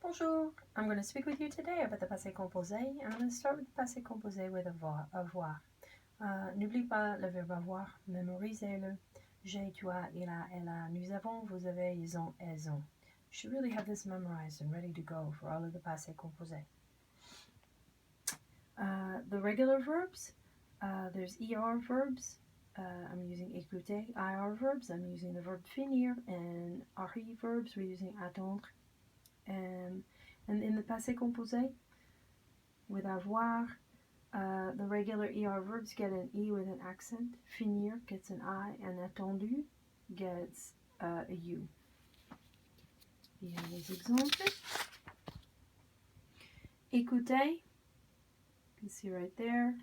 Bonjour, I'm going to speak with you today about the passé composé. I'm going to start with the passé composé with avoir. N'oublie pas le verbe avoir, mémorisez-le. J'ai, tu as, il a, elle a, nous avons, vous avez, ils ont, elles ont. You should really have this memorized and ready to go for all of the passé composé. The regular verbs, there's ER verbs. I'm using écouter. IR verbs, I'm using the verb finir. And RE verbs, we're using attendre. And in the passé composé, with avoir, the regular ER verbs get an E with an accent. Finir gets an I, and attendu gets a U. Il y a des exemples. Écouter, you can see right there.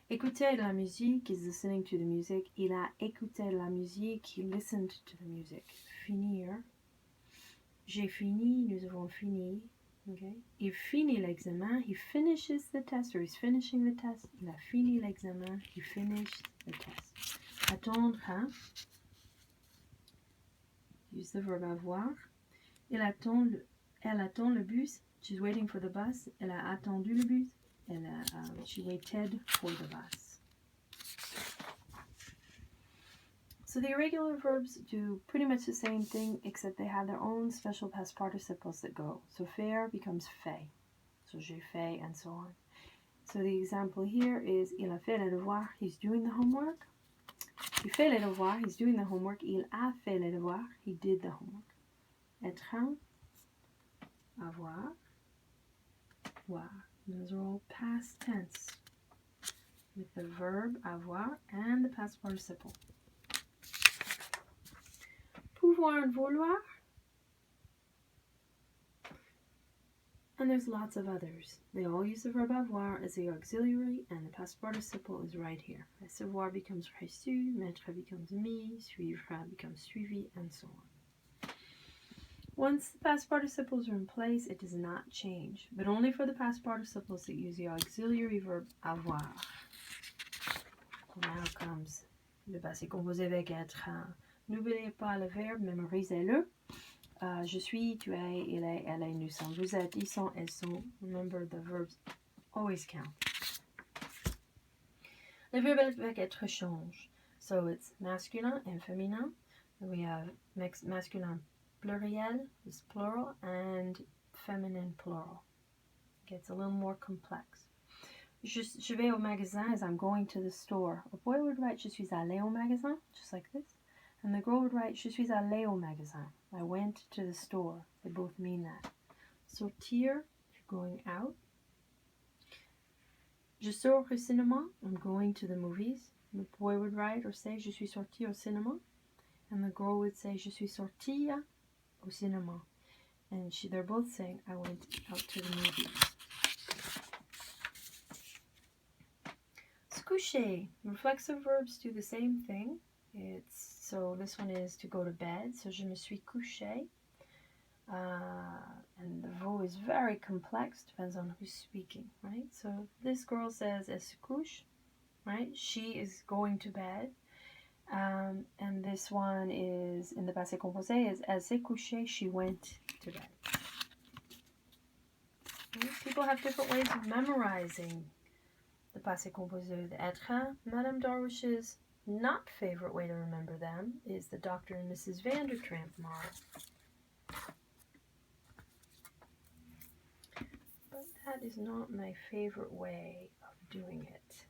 Écouter la musique is listening to the music. Il a écouté la musique, he listened to the music. Finir. J'ai fini, nous avons fini. Okay. Il finit l'examen, he finishes the test, or he's finishing the test. Il a fini l'examen, he finished the test. Attendre, hein? Use the verb avoir. Elle attend le bus. She's waiting for the bus. Elle a attendu le bus. She waited for the bus. So the irregular verbs do pretty much the same thing, except they have their own special past participles that go. So faire becomes fait. So j'ai fait, and so on. So the example here is il a fait les devoirs, he's doing the homework. Il fait les devoirs, he's doing the homework. Il a fait les devoirs, he did the homework. Être, avoir, voir. Those are all past tense with the verb avoir and the past participle. Pouvoir and vouloir. And there's lots of others. They all use the verb avoir as the auxiliary, and the past participle is right here. Recevoir becomes reçu, mettre becomes mis, suivre becomes suivi, and so on. Once the past participles are in place, it does not change, but only for the past participles that use the auxiliary verb avoir. Now comes le passé composé avec être. N'oubliez pas le verbe, mémorisez-le. Je suis, tu es, il est, elle est, nous sommes, vous êtes, ils sont, elles sont. Remember, the verbs always count. Le verbe avec être change. So it's masculin and féminin. We have masculin pluriel, is plural, and feminine plural. It gets a little more complex. Je vais au magasin as I'm going to the store. A boy would write, je suis allé au magasin, just like this. And the girl would write, je suis allée au magasin. I went to the store. They both mean that. Sortir, if you're going out. Je sors au cinéma. I'm going to the movies. The boy would write or say, je suis sorti au cinéma. And the girl would say, je suis sortie au cinéma. And they're both saying, I went out to the movies. Se coucher. Reflexive verbs do the same thing. So this one is to go to bed. So je me suis couché. And the verb is very complex. Depends on who's speaking, right? So this girl says elle se couche, right? She is going to bed. And this one is in the passé composé is elle s'est couchée. She went to bed. Okay? People have different ways of memorizing the passé composé. The être. Madame Darwish's not favorite way to remember them is the Dr. and Mrs. Vandertramp model. But that is not my favorite way of doing it.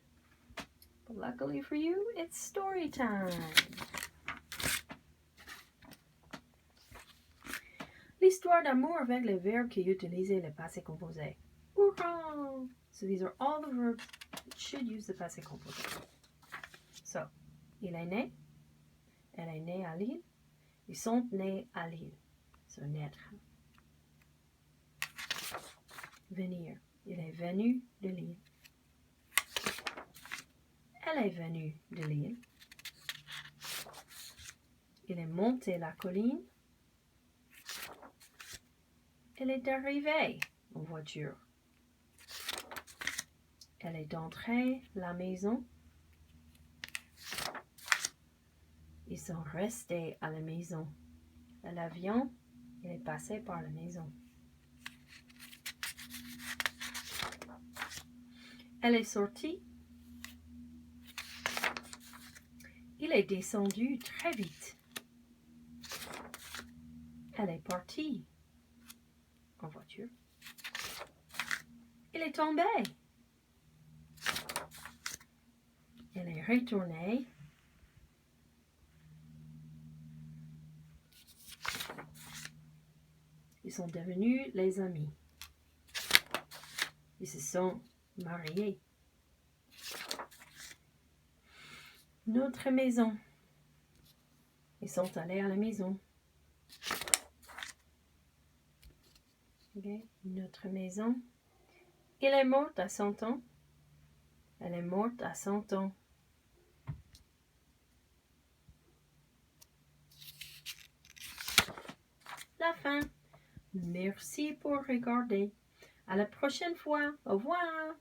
But luckily for you, it's story time. L'histoire d'amour avec les verbes qui utilisent le passé composé. Hurrah! So these are all the verbs that should use the passé composé. So, il est né, elle est née à Lille, ils sont nés à Lille. So, naître. Venir, il est venu de Lille. Elle est venue de Lille. Il est monté la colline. Elle est arrivée en voiture. Elle est entrée la maison. Ils sont restés à la maison. L'avion, il est passé par la maison. Elle est sortie. Il est descendu très vite. Elle est partie en voiture. Il est tombé. Elle est retournée. Ils sont devenus les amis. Ils se sont mariés. Notre maison. Ils sont allés à la maison. Okay. Notre maison. Il est mort à 100 ans. Elle est morte à 100 ans. La fin. Merci pour regarder. À la prochaine fois. Au revoir.